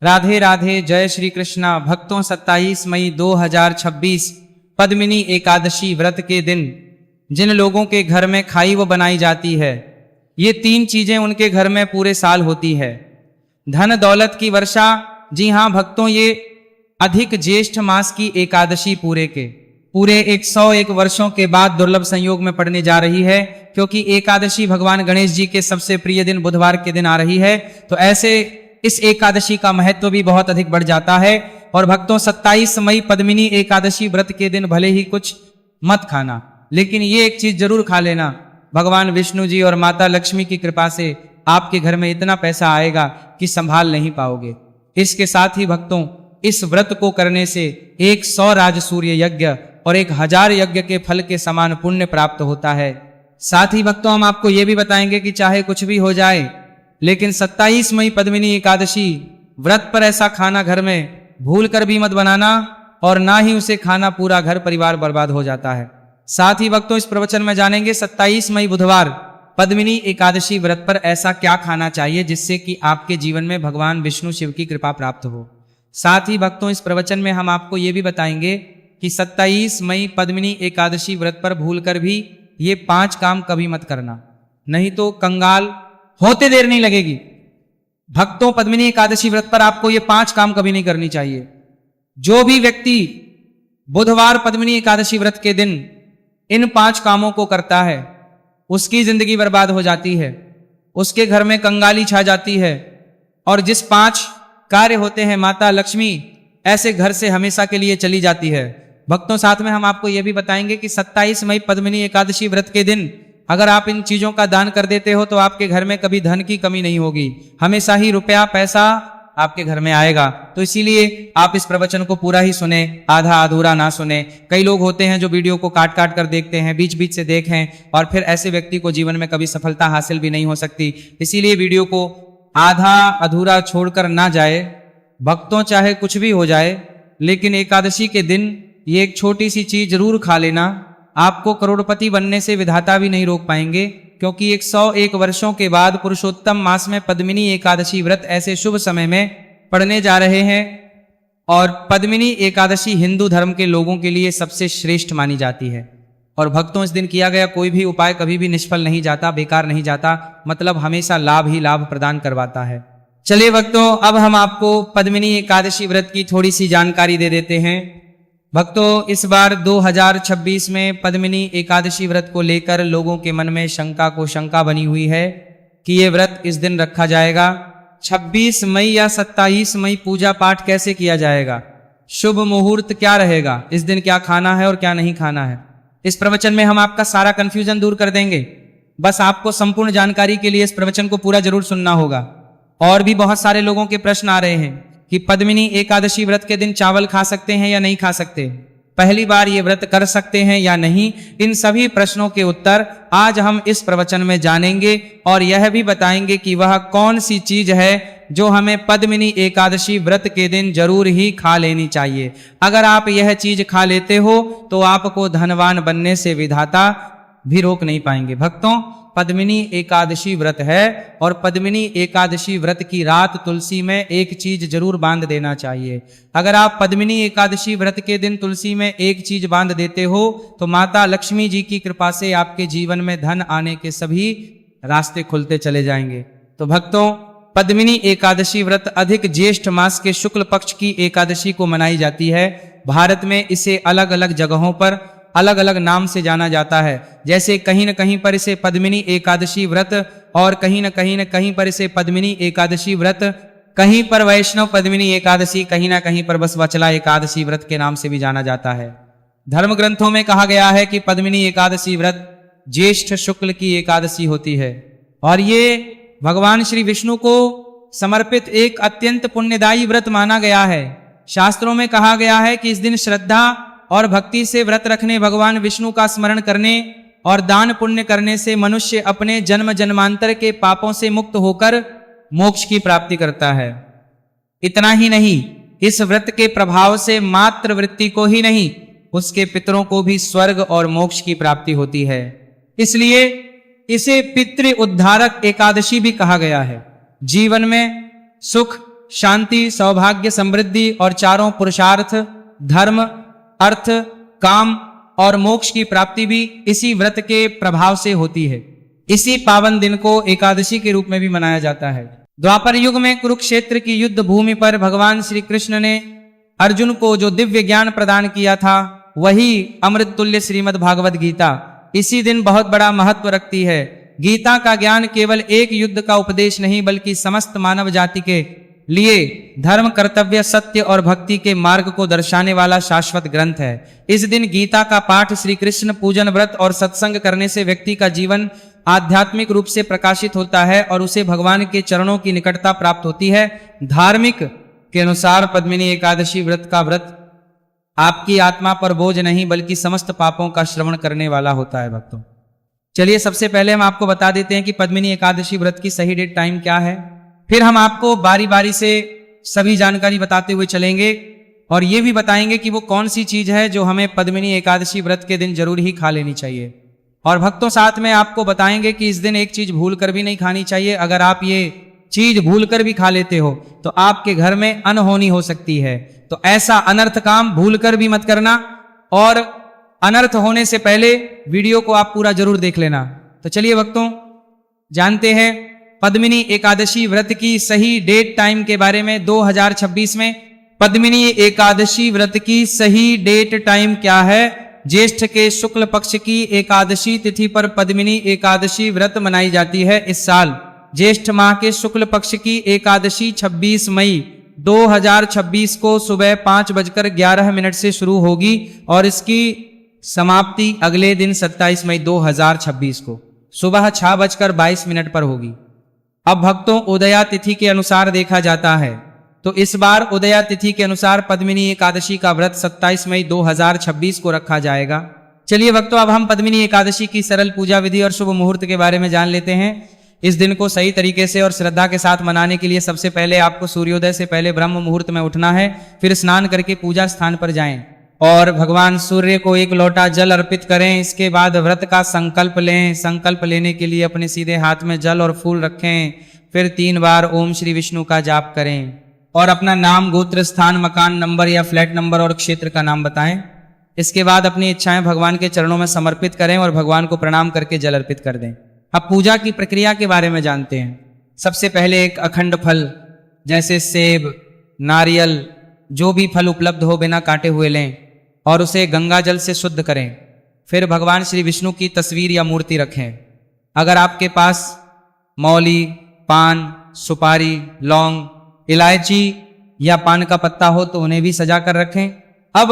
राधे राधे, जय श्री कृष्णा। भक्तों, 27 मई 2026 पद्मिनी एकादशी व्रत के दिन जिन लोगों के घर में खाई वो बनाई जाती है, ये 3 चीजें उनके घर में पूरे साल होती है। धन दौलत की वर्षा। जी हाँ भक्तों, ये अधिक ज्येष्ठ मास की एकादशी पूरे 101 वर्षों के बाद दुर्लभ संयोग में पड़ने जा रही है, क्योंकि एकादशी भगवान गणेश जी के सबसे प्रिय दिन बुधवार के दिन आ रही है। तो ऐसे इस एकादशी का महत्व भी बहुत अधिक बढ़ जाता है। और भक्तों, 27 मई पद्मिनी एकादशी व्रत के दिन भले ही कुछ मत खाना, लेकिन ये एक चीज जरूर खा लेना। भगवान विष्णु जी और माता लक्ष्मी की कृपा से आपके घर में इतना पैसा आएगा कि संभाल नहीं पाओगे। इसके साथ ही भक्तों, इस व्रत को करने से 100 राजसूर्य यज्ञ और 1000 यज्ञ के फल के समान पुण्य प्राप्त होता है। साथ ही भक्तों, हम आपको यह भी बताएंगे कि चाहे कुछ भी हो जाए, लेकिन 27 मई पद्मिनी एकादशी व्रत पर ऐसा खाना घर में भूल कर भी मत बनाना, और ना ही उसे खाना पूरा घर परिवार बर्बाद हो जाता है। साथ ही भक्तों, इस प्रवचन में जानेंगे 27 मई बुधवार पद्मिनी एकादशी व्रत पर ऐसा क्या खाना चाहिए जिससे कि आपके जीवन में भगवान विष्णु शिव की कृपा प्राप्त हो। साथ ही भक्तों, इस प्रवचन में हम आपको ये भी बताएंगे कि 27 मई पद्मिनी एकादशी व्रत पर भूलकर भी ये 5 काम कभी मत करना, नहीं तो कंगाल होते देर नहीं लगेगी। भक्तों, पद्मिनी एकादशी व्रत पर आपको ये 5 काम कभी नहीं करनी चाहिए। जो भी व्यक्ति बुधवार पद्मिनी एकादशी व्रत के दिन इन 5 कामों को करता है, उसकी जिंदगी बर्बाद हो जाती है, उसके घर में कंगाली छा जाती है, और जिस 5 कार्य होते हैं माता लक्ष्मी ऐसे घर से हमेशा के लिए चली जाती है। भक्तों, साथ में हम आपको यह भी बताएंगे कि 27 मई पद्मिनी एकादशी व्रत के दिन अगर आप इन चीजों का दान कर देते हो तो आपके घर में कभी धन की कमी नहीं होगी, हमेशा ही रुपया पैसा आपके घर में आएगा। तो इसीलिए आप इस प्रवचन को पूरा ही सुने, आधा अधूरा ना सुने। कई लोग होते हैं जो वीडियो को काट काट कर देखते हैं, बीच बीच से देखें, और फिर ऐसे व्यक्ति को जीवन में कभी सफलता हासिल भी नहीं हो सकती। इसीलिए वीडियो को आधा अधूरा छोड़कर ना जाए। भक्तों, चाहे कुछ भी हो जाए, लेकिन एकादशी के दिन ये एक छोटी सी चीज जरूर खा लेना। आपको करोड़पति बनने से विधाता भी नहीं रोक पाएंगे, क्योंकि 101 वर्षों के बाद पुरुषोत्तम मास में पद्मिनी एकादशी व्रत ऐसे शुभ समय में पड़ने जा रहे हैं। और पद्मिनी एकादशी हिंदू धर्म के लोगों के लिए सबसे श्रेष्ठ मानी जाती है। और भक्तों, इस दिन किया गया कोई भी उपाय कभी भी निष्फल नहीं जाता, बेकार नहीं जाता, मतलब हमेशा लाभ ही लाभ प्रदान करवाता है। चलिए भक्तों, अब हम आपको पद्मिनी एकादशी व्रत की थोड़ी सी जानकारी दे देते हैं। भक्तों, इस बार 2026 में पद्मिनी एकादशी व्रत को लेकर लोगों के मन में शंका बनी हुई है कि ये व्रत इस दिन रखा जाएगा। 26 मई या 27 मई पूजा पाठ कैसे किया जाएगा, शुभ मुहूर्त क्या रहेगा, इस दिन क्या खाना है और क्या नहीं खाना है, इस प्रवचन में हम आपका सारा कंफ्यूजन दूर कर देंगे। बस आपको संपूर्ण जानकारी के लिए इस प्रवचन को पूरा जरूर सुनना होगा। और भी बहुत सारे लोगों के प्रश्न आ रहे हैं कि पद्मिनी एकादशी व्रत के दिन चावल खा सकते हैं या नहीं खा सकते, पहली बार ये व्रत कर सकते हैं या नहीं। इन सभी प्रश्नों के उत्तर आज हम इस प्रवचन में जानेंगे, और यह भी बताएंगे कि वह कौन सी चीज है जो हमें पद्मिनी एकादशी व्रत के दिन जरूर ही खा लेनी चाहिए। अगर आप यह चीज खा लेते हो तो आपको धनवान बनने से विधाता भी रोक नहीं पाएंगे। भक्तों, पद्मिनी एकादशी व्रत है, और पद्मिनी एकादशी व्रत की रात तुलसी में एक चीज जरूर बांध देना चाहिए। अगर आप पद्मिनी एकादशी व्रत के दिन तुलसी में एक चीज बांध देते हो तो माता लक्ष्मी जी की कृपा से आपके जीवन में धन आने के सभी रास्ते खुलते चले जाएंगे। तो भक्तों, पद्मिनी एकादशी व्रत अधिक ज्येष्ठ मास के शुक्ल पक्ष की एकादशी को मनाई जाती है। भारत में इसे अलग अलग जगहों पर अलग अलग नाम से जाना जाता है। जैसे कहीं न कहीं पर इसे पद्मिनी एकादशी व्रत, और कहीं न कहीं पर इसे पद्मिनी एकादशी व्रत, कहीं पर वैष्णव पद्मिनी एकादशी, कहीं ना कहीं पर बस वचला एकादशी व्रत के नाम से भी जाना जाता है। धर्म ग्रंथों में कहा गया है कि पद्मिनी एकादशी व्रत ज्येष्ठ शुक्ल की एकादशी होती है, और ये भगवान श्री विष्णु को समर्पित एक अत्यंत पुण्यदायी व्रत माना गया है। शास्त्रों में कहा गया है कि इस दिन श्रद्धा और भक्ति से व्रत रखने, भगवान विष्णु का स्मरण करने और दान पुण्य करने से मनुष्य अपने जन्म जन्मांतर के पापों से मुक्त होकर मोक्ष की प्राप्ति करता है। इतना ही नहीं, इस व्रत के प्रभाव से मात्र वृत्ति को ही नहीं, उसके पितरों को भी स्वर्ग और मोक्ष की प्राप्ति होती है। इसलिए इसे पितृ उद्धारक एकादशी भी कहा गया है। जीवन में सुख शांति, सौभाग्य, समृद्धि और चारों पुरुषार्थ, धर्म, अर्थ, काम और मोक्ष की प्राप्ति भी इसी व्रत के प्रभाव से होती है। इसी पावन दिन को एकादशी के रूप में भी मनाया जाता है। द्वापर युग में कुरुक्षेत्र की युद्ध भूमि पर भगवान श्री कृष्ण ने अर्जुन को जो दिव्य ज्ञान प्रदान किया था, वही अमृत तुल्य श्रीमद् भागवत गीता इसी दिन बहुत बड़ा महत्व रखती है। गीता का ज्ञान केवल एक युद्ध का उपदेश नहीं, बल्कि समस्त मानव जाति के लिए धर्म, कर्तव्य, सत्य और भक्ति के मार्ग को दर्शाने वाला शाश्वत ग्रंथ है। इस दिन गीता का पाठ, श्री कृष्ण पूजन, व्रत और सत्संग करने से व्यक्ति का जीवन आध्यात्मिक रूप से प्रकाशित होता है और उसे भगवान के चरणों की निकटता प्राप्त होती है। धार्मिक के अनुसार पद्मिनी एकादशी व्रत का व्रत आपकी आत्मा पर बोझ नहीं, बल्कि समस्त पापों का श्रवण करने वाला होता है। भक्तों, चलिए सबसे पहले हम आपको बता देते हैं कि पद्मिनी एकादशी व्रत की सही डेट टाइम क्या है। फिर हम आपको बारी बारी से सभी जानकारी बताते हुए चलेंगे और ये भी बताएंगे कि वो कौन सी चीज है जो हमें पद्मिनी एकादशी व्रत के दिन जरूर ही खा लेनी चाहिए। और भक्तों, साथ में आपको बताएंगे कि इस दिन एक चीज भूल कर भी नहीं खानी चाहिए। अगर आप ये चीज भूल कर भी खा लेते हो तो आपके घर में अनहोनी हो सकती है। तो ऐसा अनर्थ काम भूल कर भी मत करना और अनर्थ होने से पहले वीडियो को आप पूरा जरूर देख लेना। तो चलिए भक्तों, जानते हैं पद्मिनी एकादशी व्रत की सही डेट टाइम के बारे में। 2026 में पद्मिनी एकादशी व्रत की सही डेट टाइम क्या है? ज्येष्ठ के शुक्ल पक्ष की एकादशी तिथि पर पद्मिनी एकादशी व्रत मनाई जाती है। इस साल ज्येष्ठ माह के शुक्ल पक्ष की एकादशी 26 मई 2026 को सुबह 5:11 से शुरू होगी और इसकी समाप्ति अगले दिन 27 मई 2026 को सुबह 6:22 पर होगी। अब भक्तों, उदया तिथि के अनुसार देखा जाता है तो इस बार उदया तिथि के अनुसार पद्मिनी एकादशी का व्रत 27 मई 2026 को रखा जाएगा। चलिए भक्तों, अब हम पद्मिनी एकादशी की सरल पूजा विधि और शुभ मुहूर्त के बारे में जान लेते हैं। इस दिन को सही तरीके से और श्रद्धा के साथ मनाने के लिए सबसे पहले आपको सूर्योदय से पहले ब्रह्म मुहूर्त में उठना है। फिर स्नान करके पूजा स्थान पर जाएं और भगवान सूर्य को एक लोटा जल अर्पित करें। इसके बाद व्रत का संकल्प लें। संकल्प लेने के लिए अपने सीधे हाथ में जल और फूल रखें। फिर 3 बार ओम श्री विष्णु का जाप करें और अपना नाम, गोत्र, स्थान, मकान नंबर या फ्लैट नंबर और क्षेत्र का नाम बताएं। इसके बाद अपनी इच्छाएं भगवान के चरणों में समर्पित करें और भगवान को प्रणाम करके जल अर्पित कर दें। अब पूजा की प्रक्रिया के बारे में जानते हैं। सबसे पहले एक अखंड फल जैसे सेब, नारियल, जो भी फल उपलब्ध हो बिना काटे हुए लें और उसे गंगा जल से शुद्ध करें। फिर भगवान श्री विष्णु की तस्वीर या मूर्ति रखें। अगर आपके पास मौली, पान, सुपारी, लौंग, इलायची या पान का पत्ता हो तो उन्हें भी सजा कर रखें। अब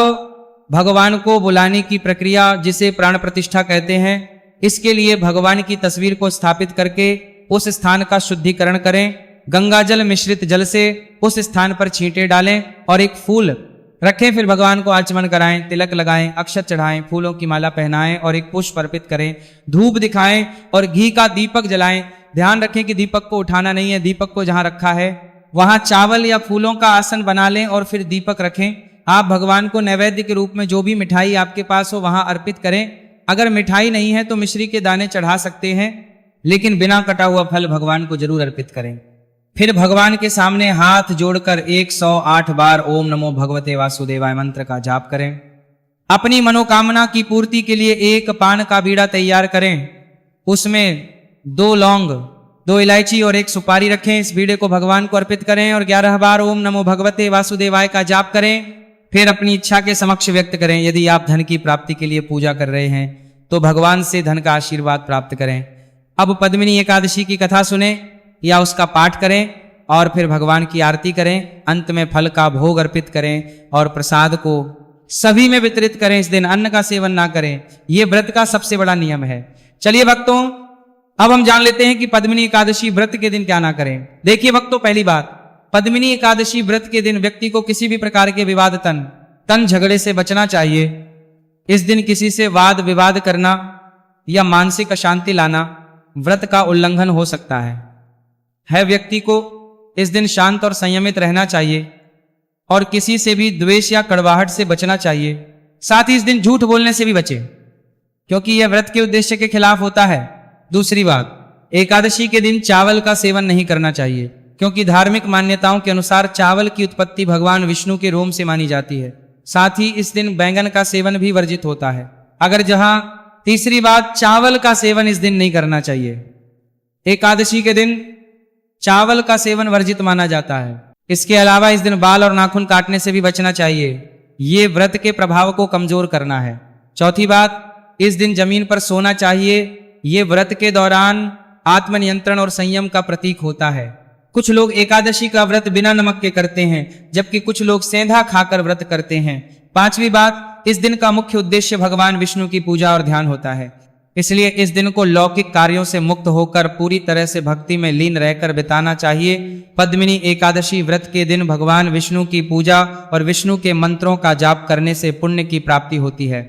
भगवान को बुलाने की प्रक्रिया, जिसे प्राण प्रतिष्ठा कहते हैं, इसके लिए भगवान की तस्वीर को स्थापित करके उस स्थान का शुद्धिकरण करें। गंगा जल मिश्रित जल से उस स्थान पर छींटे डालें और एक फूल रखें। फिर भगवान को आचमन कराएं, तिलक लगाएं, अक्षत चढ़ाएं, फूलों की माला पहनाएं और एक पुष्प अर्पित करें। धूप दिखाएं और घी का दीपक जलाएं। ध्यान रखें कि दीपक को उठाना नहीं है। दीपक को जहां रखा है वहां चावल या फूलों का आसन बना लें और फिर दीपक रखें। आप भगवान को नैवेद्य के रूप में जो भी मिठाई आपके पास हो वहां अर्पित करें। अगर मिठाई नहीं है तो मिश्री के दाने चढ़ा सकते हैं, लेकिन बिना कटा हुआ फल भगवान को जरूर अर्पित करें। फिर भगवान के सामने हाथ जोड़कर 108 बार ओम नमो भगवते वासुदेवाय मंत्र का जाप करें। अपनी मनोकामना की पूर्ति के लिए एक पान का बीड़ा तैयार करें। उसमें 2 लौंग, 2 इलायची और 1 सुपारी रखें। इस बीड़े को भगवान को अर्पित करें और 11 बार ओम नमो भगवते वासुदेवाय का जाप करें। फिर अपनी इच्छा के समक्ष व्यक्त करें। यदि आप धन की प्राप्ति के लिए पूजा कर रहे हैं तो भगवान से धन का आशीर्वाद प्राप्त करें। अब पद्मिनी एकादशी की कथा सुने या उसका पाठ करें और फिर भगवान की आरती करें। अंत में फल का भोग अर्पित करें और प्रसाद को सभी में वितरित करें। इस दिन अन्न का सेवन ना करें। यह व्रत का सबसे बड़ा नियम है। चलिए भक्तों, अब हम जान लेते हैं कि पद्मिनी एकादशी व्रत के दिन क्या ना करें। देखिए भक्तों, पहली बात, पद्मिनी एकादशी व्रत के दिन व्यक्ति को किसी भी प्रकार के विवाद तन झगड़े से बचना चाहिए। इस दिन किसी से वाद विवाद करना या मानसिक अशांति लाना व्रत का उल्लंघन हो सकता है। व्यक्ति को इस दिन शांत और संयमित रहना चाहिए और किसी से भी द्वेष या कड़वाहट से बचना चाहिए। साथ ही इस दिन झूठ बोलने से भी बचे, क्योंकि यह व्रत के उद्देश्य के खिलाफ होता है। दूसरी बात, एकादशी के दिन चावल का सेवन नहीं करना चाहिए, क्योंकि धार्मिक मान्यताओं के अनुसार चावल की उत्पत्ति भगवान विष्णु के रोम से मानी जाती है। साथ ही इस दिन बैंगन का सेवन भी वर्जित होता है। अगर जहां तीसरी बात, चावल का सेवन इस दिन नहीं करना चाहिए। एकादशी के दिन चावल का सेवन वर्जित माना जाता है। इसके अलावा इस दिन बाल और नाखून काटने से भी बचना चाहिए। ये व्रत के प्रभाव को कमजोर करना है। चौथी बात, इस दिन जमीन पर सोना चाहिए। ये व्रत के दौरान आत्मनियंत्रण और संयम का प्रतीक होता है। कुछ लोग एकादशी का व्रत बिना नमक के करते हैं, जबकि कुछ लोग सेंधा खाकर व्रत करते हैं। पांचवी बात, इस दिन का मुख्य उद्देश्य भगवान विष्णु की पूजा और ध्यान होता है। इसलिए इस दिन को लौकिक कार्यों से मुक्त होकर पूरी तरह से भक्ति में लीन रहकर बिताना चाहिए। पद्मिनी एकादशी व्रत के दिन भगवान विष्णु की पूजा और विष्णु के मंत्रों का जाप करने से पुण्य की प्राप्ति होती है।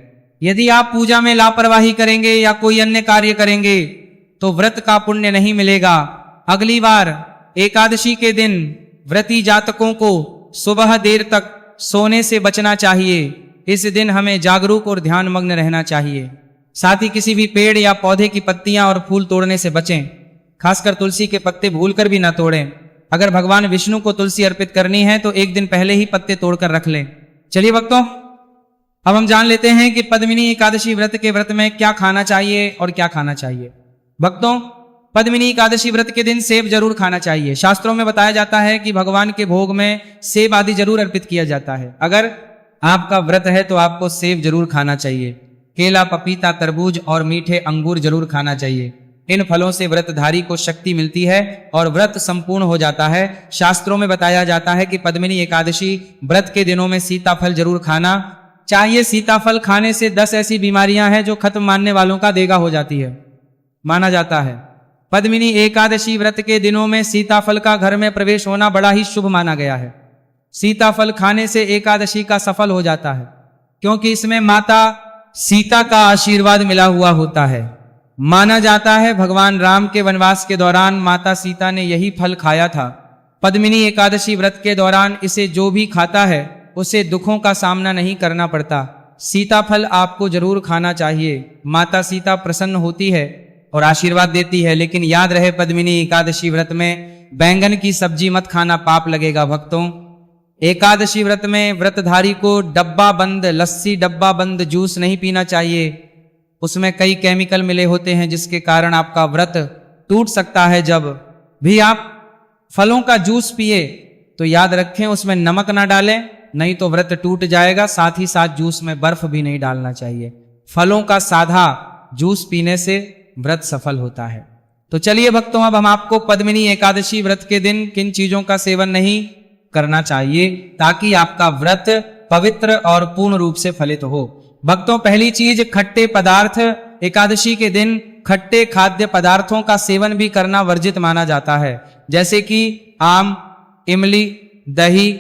यदि आप पूजा में लापरवाही करेंगे या कोई अन्य कार्य करेंगे तो व्रत का पुण्य नहीं मिलेगा। अगली बार एकादशी के दिन व्रती जातकों को सुबह देर तक सोने से बचना चाहिए। इस दिन हमें जागरूक और ध्यान मग्न रहना चाहिए। साथ ही किसी भी पेड़ या पौधे की पत्तियां और फूल तोड़ने से बचें। खासकर तुलसी के पत्ते भूलकर भी ना तोड़ें। अगर भगवान विष्णु को तुलसी अर्पित करनी है तो एक दिन पहले ही पत्ते तोड़कर रख लें। चलिए भक्तों, अब हम जान लेते हैं कि पद्मिनी एकादशी व्रत के व्रत में क्या खाना चाहिए और क्या खाना चाहिए। भक्तों, पद्मिनी एकादशी व्रत के दिन सेब जरूर खाना चाहिए। शास्त्रों में बताया जाता है कि भगवान के भोग में सेब आदि जरूर अर्पित किया जाता है। अगर आपका व्रत है तो आपको सेब जरूर खाना चाहिए। केला, पपीता, तरबूज और मीठे अंगूर जरूर खाना चाहिए। इन फलों से व्रतधारी को शक्ति मिलती है और व्रत संपूर्ण हो जाता है। शास्त्रों में बताया जाता है कि पद्मिनी एकादशी व्रत के दिनों में सीताफल जरूर खाना चाहिए। सीताफल खाने से 10 ऐसी बीमारियां हैं जो खत्म मानने वालों का देगा हो जाती है, माना जाता है। पद्मिनी एकादशी व्रत के दिनों में सीताफल का घर में प्रवेश होना बड़ा ही शुभ माना गया है। सीताफल खाने से एकादशी का सफल हो जाता है, क्योंकि इसमें माता सीता का आशीर्वाद मिला हुआ होता है। माना जाता है भगवान राम के वनवास के दौरान माता सीता ने यही फल खाया था। पद्मिनी एकादशी व्रत के दौरान इसे जो भी खाता है उसे दुखों का सामना नहीं करना पड़ता। सीताफल आपको जरूर खाना चाहिए। माता सीता प्रसन्न होती है और आशीर्वाद देती है। लेकिन याद रहे, पद्मिनी एकादशी व्रत में बैंगन की सब्जी मत खाना, पाप लगेगा। भक्तों, एकादशी व्रत में व्रतधारी को डब्बा बंद लस्सी, डब्बा बंद जूस नहीं पीना चाहिए। उसमें कई केमिकल मिले होते हैं जिसके कारण आपका व्रत टूट सकता है। जब भी आप फलों का जूस पिए तो याद रखें उसमें नमक ना डालें, नहीं तो व्रत टूट जाएगा। साथ ही साथ जूस में बर्फ भी नहीं डालना चाहिए। फलों का साधा जूस पीने से व्रत सफल होता है। तो चलिए भक्तों, अब हम आपको पद्मिनी एकादशी व्रत के दिन किन चीजों का सेवन नहीं करना चाहिए ताकि आपका व्रत पवित्र और पूर्ण रूप से फलित हो। भक्तों, पहली चीज खट्टे पदार्थ। एकादशी के दिन खट्टे खाद्य पदार्थों का सेवन भी करना वर्जित माना जाता है, जैसे कि आम, इमली, दही,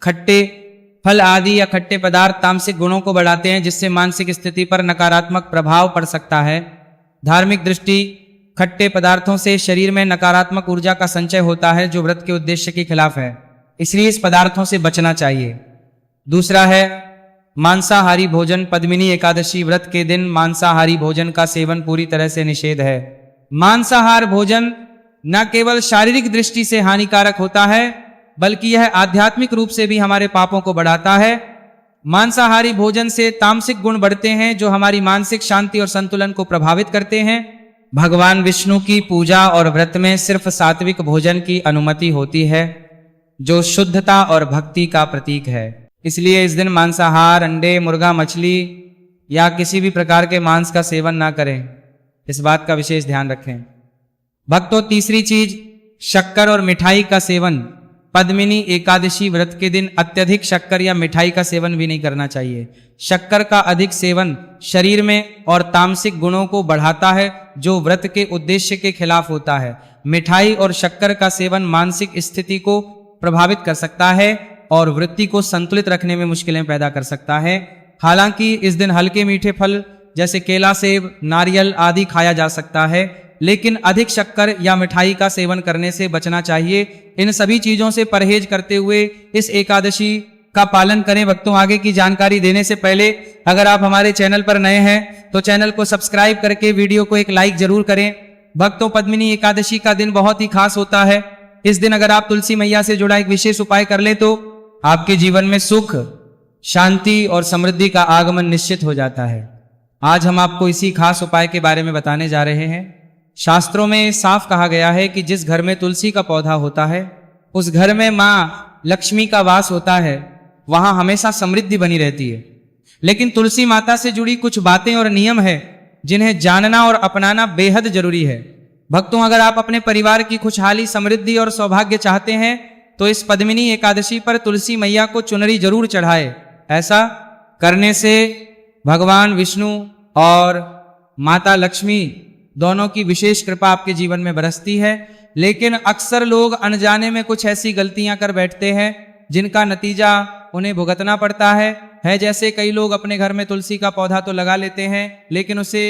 खट्टे फल आदि या खट्टे पदार्थ तामसिक गुणों को बढ़ाते हैं, जिससे मानसिक स्थिति पर नकारात्मक प्रभाव पड़ सकता है। धार्मिक दृष्टि खट्टे पदार्थों से शरीर में नकारात्मक ऊर्जा का संचय होता है जो व्रत के उद्देश्य के खिलाफ है, इसलिए इस पदार्थों से बचना चाहिए। दूसरा है मांसाहारी भोजन। पद्मिनी एकादशी व्रत के दिन मांसाहारी भोजन का सेवन पूरी तरह से निषेध है। मांसाहार भोजन न केवल शारीरिक दृष्टि से हानिकारक होता है बल्कि यह आध्यात्मिक रूप से भी हमारे पापों को बढ़ाता है। मांसाहारी भोजन से तामसिक गुण बढ़ते हैं जो हमारी मानसिक शांति और संतुलन को प्रभावित करते हैं। भगवान विष्णु की पूजा और व्रत में सिर्फ सात्विक भोजन की अनुमति होती है जो शुद्धता और भक्ति का प्रतीक है। इसलिए इस दिन मांसाहार, अंडे, मुर्गा, मछली या किसी भी प्रकार के मांस का सेवन ना करें। इस बात का विशेष ध्यान रखें। भक्तों, तीसरी चीज शक्कर और मिठाई का सेवन। पद्मिनी एकादशी व्रत के दिन अत्यधिक शक्कर या मिठाई का सेवन भी नहीं करना चाहिए। शक्कर का अधिक सेवन शरीर में और तामसिक गुणों को बढ़ाता है जो व्रत के उद्देश्य के खिलाफ होता है। मिठाई और शक्कर का सेवन मानसिक स्थिति को प्रभावित कर सकता है और वृत्ति को संतुलित रखने में मुश्किलें पैदा कर सकता है। हालांकि इस दिन हल्के मीठे फल जैसे केला, सेब, नारियल आदि खाया जा सकता है, लेकिन अधिक शक्कर या मिठाई का सेवन करने से बचना चाहिए। इन सभी चीजों से परहेज करते हुए इस एकादशी का पालन करें। भक्तों, आगे की जानकारी देने से पहले अगर आप हमारे चैनल पर नए हैं तो चैनल को सब्सक्राइब करके वीडियो को एक लाइक जरूर करें। भक्तों, पद्मिनी एकादशी का दिन बहुत ही खास होता है। इस दिन अगर आप तुलसी मैया से जुड़ा एक विशेष उपाय कर ले तो आपके जीवन में सुख, शांति और समृद्धि का आगमन निश्चित हो जाता है। आज हम आपको इसी खास उपाय के बारे में बताने जा रहे हैं। शास्त्रों में साफ कहा गया है कि जिस घर में तुलसी का पौधा होता है उस घर में माँ लक्ष्मी का वास होता है, वहां हमेशा समृद्धि बनी रहती है। लेकिन तुलसी माता से जुड़ी कुछ बातें और नियम है जिन्हें जानना और अपनाना बेहद जरूरी है। भक्तों, अगर आप अपने परिवार की खुशहाली, समृद्धि और सौभाग्य चाहते हैं तो इस पद्मिनी एकादशी पर तुलसी मैया को चुनरी जरूर चढ़ाए। ऐसा करने से भगवान विष्णु और माता लक्ष्मी दोनों की विशेष कृपा आपके जीवन में बरसती है। लेकिन अक्सर लोग अनजाने में कुछ ऐसी गलतियां कर बैठते हैं जिनका नतीजा उन्हें भुगतना पड़ता है। जैसे कई लोग अपने घर में तुलसी का पौधा तो लगा लेते हैं लेकिन उसे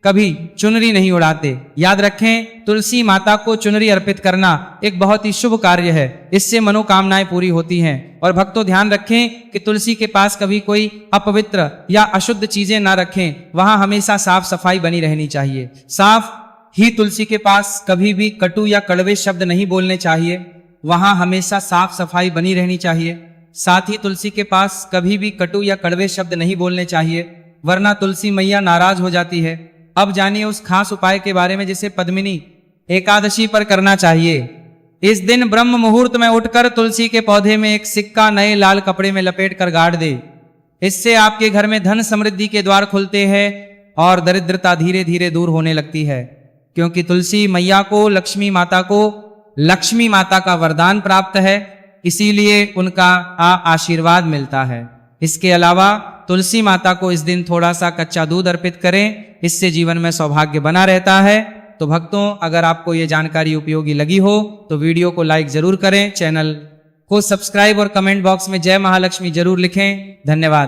कभी चुनरी नहीं उड़ाते। याद रखें, तुलसी माता को चुनरी अर्पित करना एक बहुत ही शुभ कार्य है। इससे मनोकामनाएं पूरी होती हैं। और भक्तों, ध्यान रखें कि तुलसी के पास कभी कोई अपवित्र या अशुद्ध चीजें ना रखें। वहां हमेशा साफ सफाई बनी रहनी चाहिए। साफ ही तुलसी के पास कभी भी कटु या कड़वे शब्द नहीं बोलने चाहिए। वहां हमेशा साफ सफाई बनी रहनी चाहिए। साथ ही तुलसी के पास कभी भी कटु या कड़वे शब्द नहीं बोलने चाहिए, वरना तुलसी मैया नाराज हो जाती है। अब जानिए उस खास उपाय के बारे में जिसे पद्मिनी एकादशी पर करना चाहिए। इस दिन ब्रह्म मुहूर्त में उठकर तुलसी के पौधे में एक सिक्का नए लाल कपड़े में लपेटकर गाड़ दे। इससे आपके घर में धन समृद्धि के द्वार खुलते हैं और दरिद्रता धीरे धीरे दूर होने लगती है। क्योंकि तुलसी मैया को लक्ष्मी माता का वरदान प्राप्त है, इसीलिए उनका आशीर्वाद मिलता है। इसके अलावा तुलसी माता को इस दिन थोड़ा सा कच्चा दूध अर्पित करें, इससे जीवन में सौभाग्य बना रहता है। तो भक्तों, अगर आपको ये जानकारी उपयोगी लगी हो तो वीडियो को लाइक जरूर करें, चैनल को सब्सक्राइब और कमेंट बॉक्स में जय महालक्ष्मी जरूर लिखें। धन्यवाद।